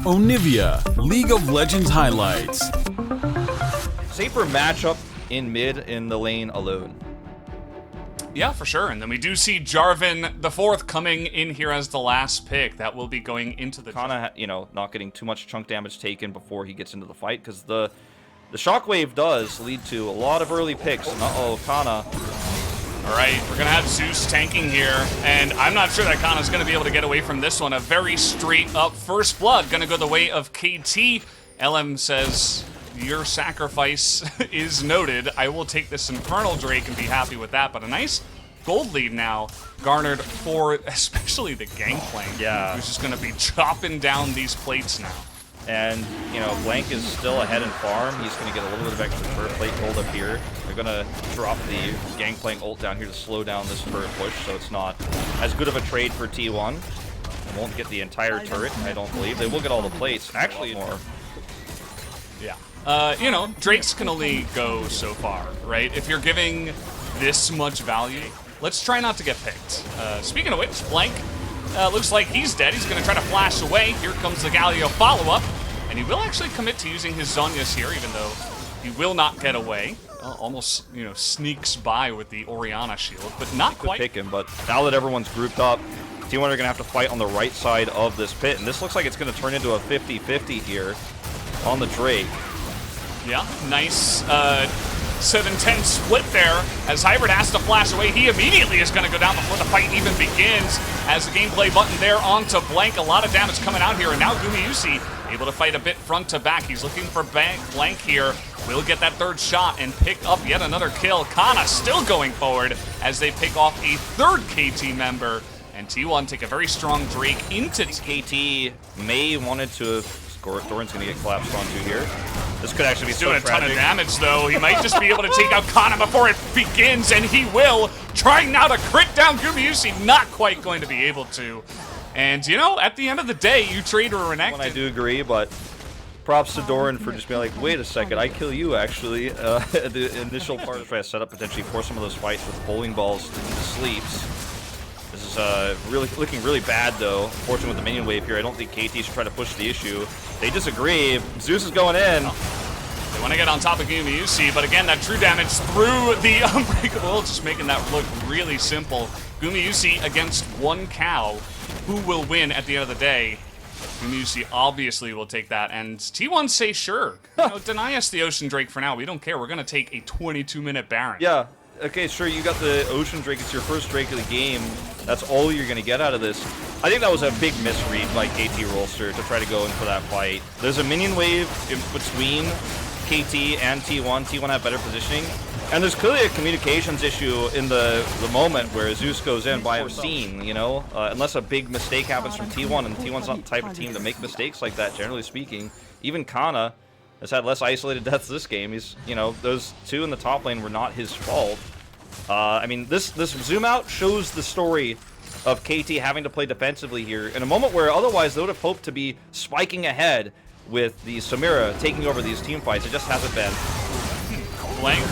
Onivia, League of Legends highlights. Safer matchup in mid in the lane alone. Yeah, for sure. And then we do see Jarvan the fourth coming in here as the last pick. That will be going into the Kana, not getting too much chunk damage taken before he gets into the fight, because the shockwave does lead to a lot of early picks. And uh-oh, Kana. All right, we're going to have Zeus tanking here, and I'm not sure that Kana's going to be able to get away from this one. A very straight-up first blood, going to go the way of KT. LM says, your sacrifice is noted. I will take this Infernal Drake and be happy with that, but a nice gold lead now garnered for especially the Gangplank. Yeah. Who's just going to be chopping down these plates now. And, Blank is still ahead in farm. He's going to get a little bit of extra turret plate gold up here. They're going to drop the Gangplank ult down here to slow down this turret push, so it's not as good of a trade for T1. They won't get the entire turret, I don't believe. They will get all the plates. Actually, more. Yeah. Drakes can only go so far, right? If you're giving this much value, let's try not to get picked. Speaking of which, Blank looks like he's dead. He's going to try to flash away. Here comes the Galio follow-up. And he will actually commit to using his Zhonya's here, even though he will not get away. Almost, sneaks by with the Orianna shield, but not quite. Pick him, but now that everyone's grouped up, T1 are going to have to fight on the right side of this pit. And this looks like it's going to turn into a 50-50 here on the Drake. Yeah, nice 7-10 split there as Hybrid has to flash away. He immediately is going to go down before the fight even begins as the gameplay button there onto Blank. A lot of damage coming out here, and now Gumayusi able to fight a bit front to back. He's looking for Blank here. Will get that third shot and pick up yet another kill. Kana still going forward as they pick off a third KT member. And T1 take a very strong Drake into KT may wanted to have scored. Thorin's going to get collapsed onto here. This could actually be He's doing a ton of damage, though. He might just be able to take out Kana before it begins, and he will. Trying now to crit down Gumayusi, not quite going to be able to. And, at the end of the day, you trade a Renekton. I do agree, but props to Doran for just being like, wait a second, I kill you, actually. The initial part of trying to set up potentially for some of those fights with bowling balls into sleeps. This is really looking really bad, though. Fortunately with the minion wave here, I don't think KT should try to push the issue. They disagree. Zeus is going in. They want to get on top of Gumayusi, but again, that true damage through the Unbreakable, just making that look really simple. Gumayusi against one cow. Who will win at the end of the day? Gumayusi obviously will take that, and T1 say sure. Deny us the Ocean Drake for now. We don't care. We're going to take a 22-minute Baron. Yeah. Okay, sure, you got the Ocean Drake. It's your first Drake of the game. That's all you're going to get out of this. I think that was a big misread by KT Rolster to try to go in for that fight. There's a minion wave in between KT and T1. T1 have better positioning. And there's clearly a communications issue in the moment where Zeus goes in by foreseen, unless a big mistake happens from T1, and T1's not the type of team to make mistakes like that, generally speaking. Even Kana has had less isolated deaths this game. He's, those two in the top lane were not his fault. This zoom out shows the story of KT having to play defensively here in a moment where otherwise they would have hoped to be spiking ahead with the Samira taking over these team fights. It just hasn't been. Blank.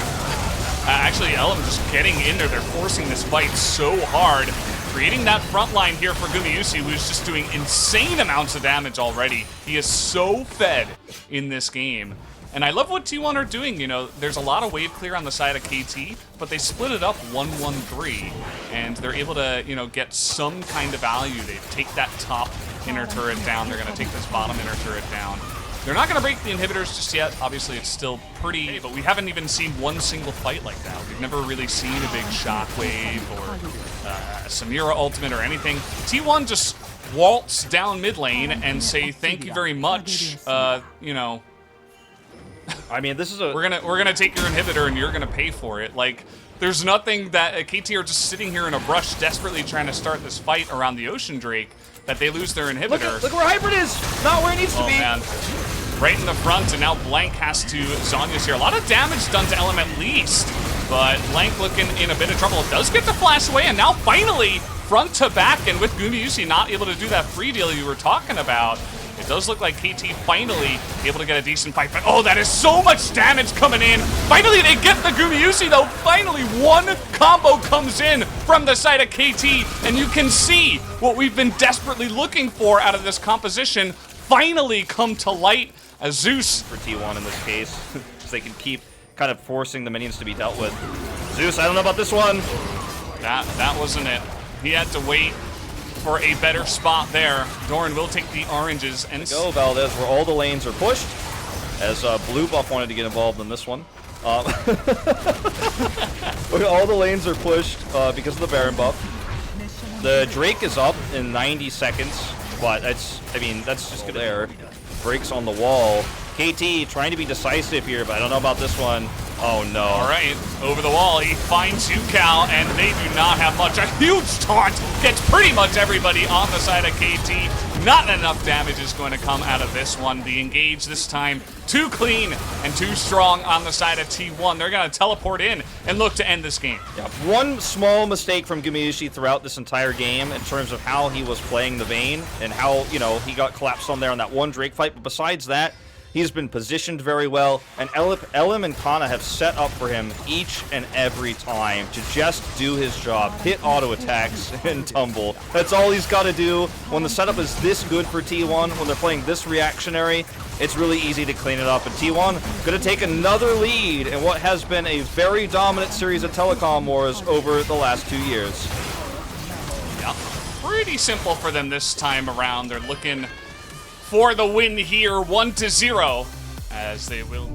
Actually, Elm just getting in there. They're forcing this fight so hard. Creating that front line here for Gumayusi, who's just doing insane amounts of damage already. He is so fed in this game. And I love what T1 are doing. There's a lot of wave clear on the side of KT, but they split it up 1-1-3. And they're able to, get some kind of value. They take that top inner turret down. They're going to take this bottom inner turret down. They're not going to break the inhibitors just yet. Obviously, it's still pretty, but we haven't even seen one single fight like that. We've never really seen a big shockwave or a Samira ultimate or anything. T1 just waltz down mid lane and say, thank you very much, This is a... We're gonna take your inhibitor and you're gonna pay for it. Like, there's nothing that KT are just sitting here in a rush, desperately trying to start this fight around the Ocean Drake, that they lose their inhibitor. Look where Hybrid is! Not where he needs to be! Man. Right in the front, and now Blank has to Zhonya's here. A lot of damage done to LM at least, but Blank looking in a bit of trouble. Does get the flash away, and now finally front to back, and with Gumayusi not able to do that free deal you were talking about, it does look like KT finally able to get a decent fight, but oh, that is so much damage coming in. Finally, they get the Gumayusi, though. Finally, one combo comes in from the side of KT, and you can see what we've been desperately looking for out of this composition. finally come to light as Zeus. For T1 in this case, so they can keep kind of forcing the minions to be dealt with. Zeus, I don't know about this one. That wasn't it. He had to wait for a better spot there. Doran will take the oranges and Go Valdez, where all the lanes are pushed. As Blue Buff wanted to get involved in this one. All the lanes are pushed because of the Baron buff. The Drake is up in 90 seconds, but that's just good there. Breaks on the wall. KT trying to be decisive here, but I don't know about this one. Oh no. All right, over the wall, he finds Yukao, and they do not have much. A huge taunt gets pretty much everybody on the side of KT. Not enough damage is going to come out of this one. The engage this time, too clean and too strong on the side of T1. They're going to teleport in and look to end this game. Yeah, one small mistake from Gumayusi throughout this entire game in terms of how he was playing the Vayne and how, you know, he got collapsed on there on that one Drake fight. But besides that, he's been positioned very well, and Elim and Kana have set up for him each and every time to just do his job, hit auto attacks, and tumble. That's all he's got to do. When the setup is this good for T1, when they're playing this reactionary, it's really easy to clean it up. And T1 going to take another lead in what has been a very dominant series of telecom wars over the last 2 years. Yeah, pretty simple for them this time around. They're looking for the win here, 1-0, as they will